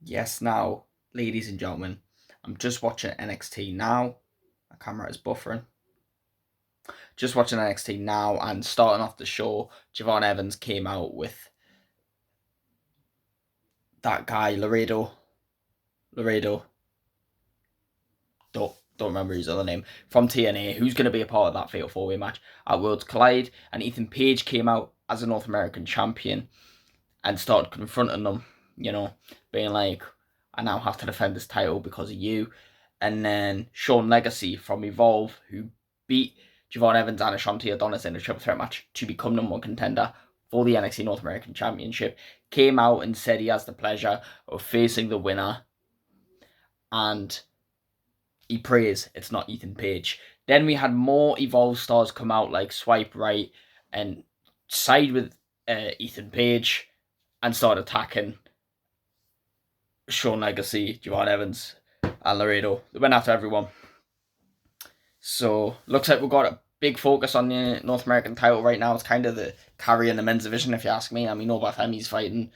Yes, now, ladies and gentlemen, I'm just watching NXT now. My camera is buffering. Just watching NXT now, and starting off the show, Javon Evans came out with that guy, Laredo, don't remember his other name, from TNA, who's going to be a part of that Fatal 4-Way match at Worlds Collide. And Ethan Page came out as a North American champion and started confronting them, being like, I now have to defend this title because of you. And then Sean Legacy from Evolve, who beat Javon Evans and Ashanti Adonis in a triple threat match to become number one contender for the NXT North American Championship, came out and said he has the pleasure of facing the winner, and he prays it's not Ethan Page. Then we had more Evolve stars come out, like Swipe Right, and side with Ethan Page and start attacking Sean Legacy, Javon Evans, and Laredo. They went after everyone. So, looks like we've got a big focus on the North American title right now. It's kind of the carry in the men's division, if you ask me. I mean, Norbert Femi's fighting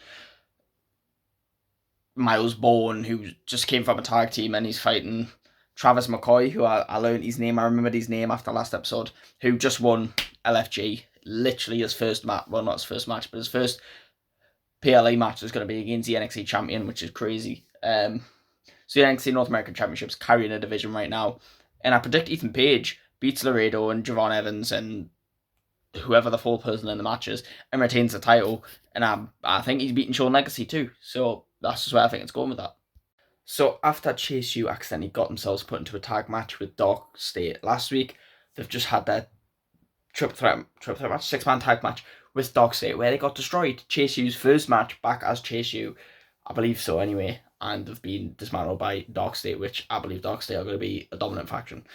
Miles Bourne, who just came from a tag team, and he's fighting Travis McCoy, who I learned his name. I remembered his name after last episode, who just won LFG. Literally his first match. Well, not his first match, but his first PLA match is going to be against the NXT champion, which is crazy. So the NXT North American Championship's carrying a division right now. And I predict Ethan Page beats Laredo and Javon Evans and whoever the fourth person in the match is and retains the title. And I think he's beating Sean Legacy too. So that's just where I think it's going with that. So after Chase U accidentally got themselves put into a tag match with Dark State last week, they've just had their triple threat match, 6-man tag match with Dark State, where they got destroyed. Chase U's first match back as Chase U, I believe so anyway, and they've been dismantled by Dark State, which I believe Dark State are going to be a dominant faction.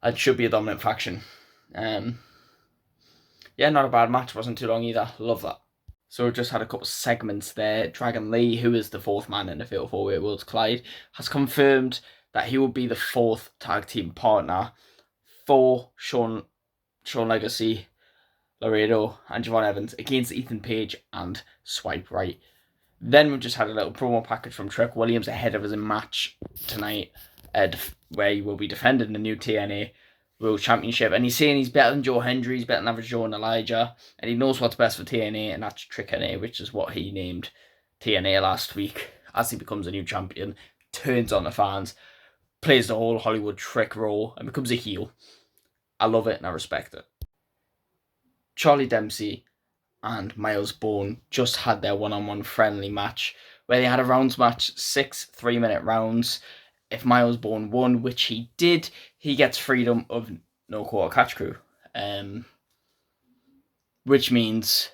It should be a dominant faction. Yeah, not a bad match, wasn't too long either, love that. So we just had a couple of segments there. Dragon Lee, who is the fourth man in the Fatal 4-Way Worlds Collide, has confirmed that he will be the fourth tag team partner for Sean Legacy, Laredo, and Javon Evans against Ethan Page and Swipe Right. Then we just had a little promo package from Trick Williams ahead of his match tonight, where he will be defending the new TNA World Championship. And he's saying he's better than Joe Hendry, he's better than Average Joe and Elijah, and he knows what's best for TNA, and that's Trick NA, which is what he named TNA last week. As he becomes a new champion, turns on the fans, plays the whole Hollywood Trick role, and becomes a heel. I love it and I respect it. Charlie Dempsey and Miles Bourne just had their one-on-one friendly match, where they had a rounds match, 6 3-minute rounds. If Miles Bourne won, which he did, he gets freedom of No Quarter Catch Crew. Which means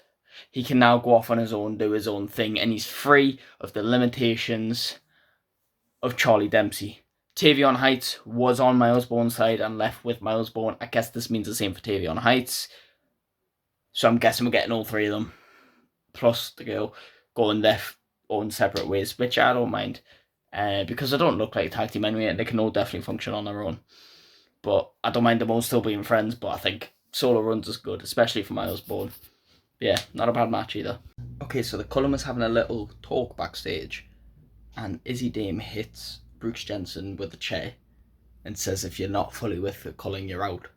he can now go off on his own, do his own thing, and he's free of the limitations of Charlie Dempsey. Tavion Heights was on Miles Bourne's side and left with Miles Bourne. I guess this means the same for Tavion Heights. So I'm guessing we're getting all three of them, plus the girl, going their own separate ways, which I don't mind. Because they don't look like a tag team anyway, and they can all definitely function on their own. But I don't mind them all still being friends, but I think solo runs is good, especially for Miles Bourne. Yeah, not a bad match either. Okay, so the Cullen was having a little talk backstage, and Izzy Dame hits Brooks Jensen with a chair and says, if you're not fully with the Cullen, you're out.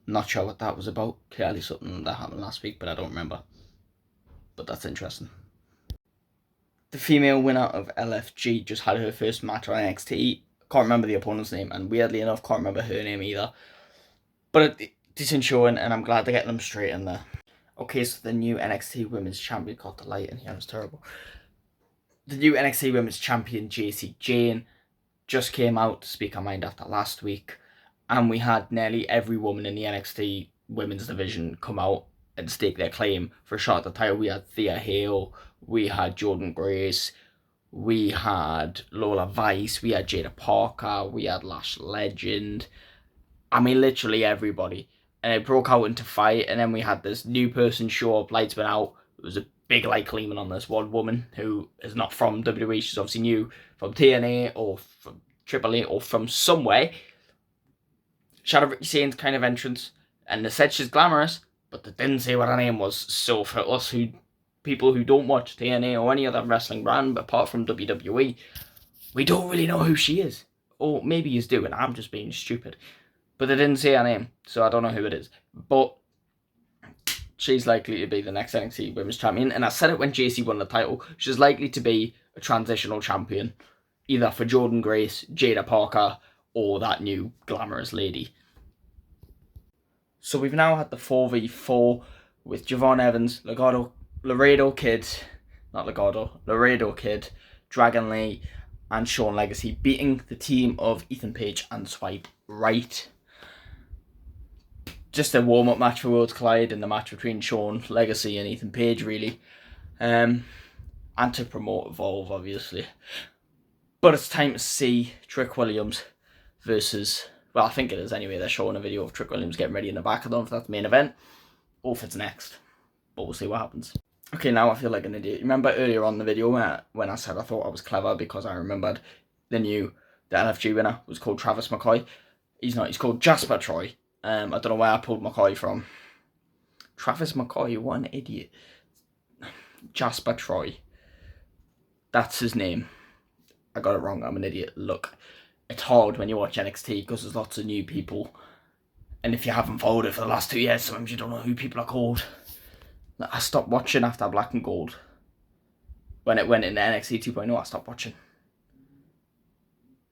Not sure what that was about. Clearly something that happened last week, but I don't remember. But that's interesting. The female winner of LFG just had her first match on NXT. Can't remember the opponent's name, and weirdly enough, can't remember her name either. But a decent showing, and I'm glad they're getting them straight in there. Okay, so the new NXT Women's Champion, got the light in here, it's terrible. The new NXT Women's Champion, JC Jane, just came out to speak her mind after last week, and we had nearly every woman in the NXT Women's Division come out and stake their claim for a shot at the title. We had Thea Hale, we had Jordan Grace, we had Lola Vice, we had Jada Parker, we had Lash Legend. I mean, literally everybody. And it broke out into fight, and then we had this new person show up, lights went out. It was a big light gleaming on this one woman who is not from WWE. She's obviously new from TNA or from AAA or from somewhere. She had a Ricky Sainz kind of entrance, and they said she's glamorous, but they didn't say what her name was. So for us who people who don't watch TNA or any other wrestling brand apart from WWE, we don't really know who she is. Or maybe you do, and I'm just being stupid. But they didn't say her name, so I don't know who it is. But she's likely to be the next NXT Women's Champion. And I said it when JC won the title. She's likely to be a transitional champion, either for Jordan Grace, Jada Parker, or that new glamorous lady. So we've now had the 4v4 with Javon Evans, Laredo Kid, Dragon Lee, and Sean Legacy, beating the team of Ethan Page and Swipe Right. Just a warm-up match for Worlds Collide, and the match between Sean Legacy and Ethan Page, really. And to promote Evolve, obviously. But it's time to see Trick Williams versus... Well, I think it is anyway. They're showing a video of Trick Williams getting ready in the back. I don't know if that's the main event or if it's next. But we'll see what happens. Okay, now I feel like an idiot. Remember earlier on in the video when I said I thought I was clever because I remembered the LFG winner was called Travis McCoy. He's not. He's called Jasper Troy. I don't know where I pulled McCoy from. Travis McCoy, what an idiot. Jasper Troy. That's his name. I got it wrong. I'm an idiot. Look. It's hard when you watch NXT because there's lots of new people. And if you haven't followed it for the last 2 years, sometimes you don't know who people are called. I stopped watching after Black and Gold. When it went into NXT 2.0, I stopped watching.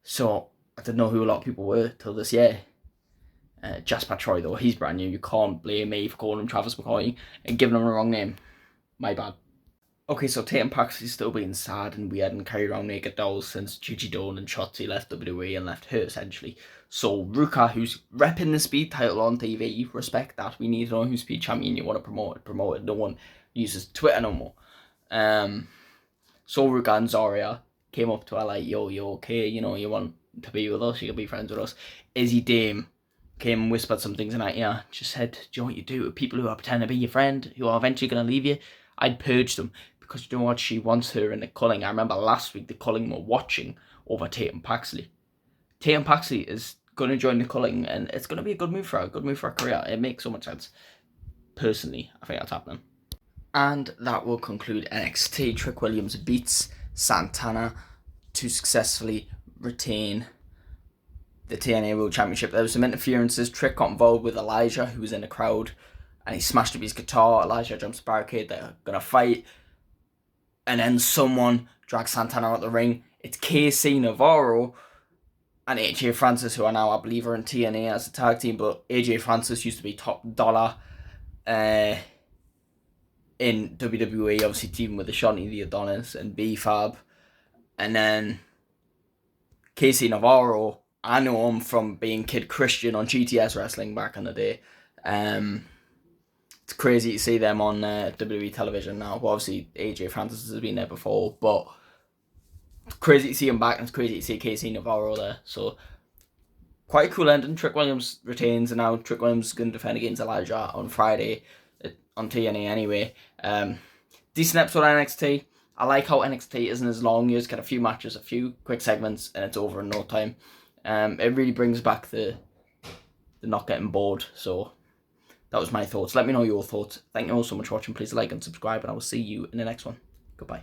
So, I didn't know who a lot of people were till this year. Jasper Troy, though, he's brand new. You can't blame me for calling him Travis McCoy and giving him the wrong name. My bad. Okay, so Tatum Paxley's still being sad and weird and carried around naked dolls since Gigi Dawn and Shotzi left WWE and left her, essentially. So Ruka, who's repping the Speed title on TV, respect that. We need to know who's Speed champion. You want to promote it. No one uses Twitter no more. So Ruka and Zarya came up to her like, yo, you okay? You know, you want to be with us? You can be friends with us. Izzy Dame came and whispered some things in her ear. Just said, do you know what you do with people who are pretending to be your friend, who are eventually going to leave you? I'd purge them. Because you know what, she wants her in the culling. I remember last week the culling were watching over Tatum Paxley. Tatum Paxley is going to join the culling and it's going to be a good move for her, a good move for her career. It makes so much sense. Personally, I think that's happening. And that will conclude NXT. Trick Williams beats Santana to successfully retain the TNA World Championship. There was some interferences. Trick got involved with Elijah, who was in the crowd, and he smashed up his guitar. Elijah jumps the barricade. They're going to fight. And then someone drags Santana out the ring. It's KC Navarro and AJ Francis, who are now, I believe, are in TNA as a tag team. But AJ Francis used to be top dollar in WWE, obviously teaming with the Shawnee the Adonis and B-Fab. And then KC Navarro, I know him from being Kid Christian on GTS Wrestling back in the day. It's crazy to see them on WWE television now. Well, obviously, AJ Francis has been there before, but it's crazy to see him back, and it's crazy to see KC Navarro there. So, quite a cool ending. Trick Williams retains, and now Trick Williams is going to defend against Elijah on Friday on TNA anyway. Decent episode of NXT. I like how NXT isn't as long. You just get a few matches, a few quick segments, and it's over in no time. It really brings back the not getting bored, so... That was my thoughts. Let me know your thoughts. Thank you all so much for watching. Please like and subscribe, and I will see you in the next one. Goodbye.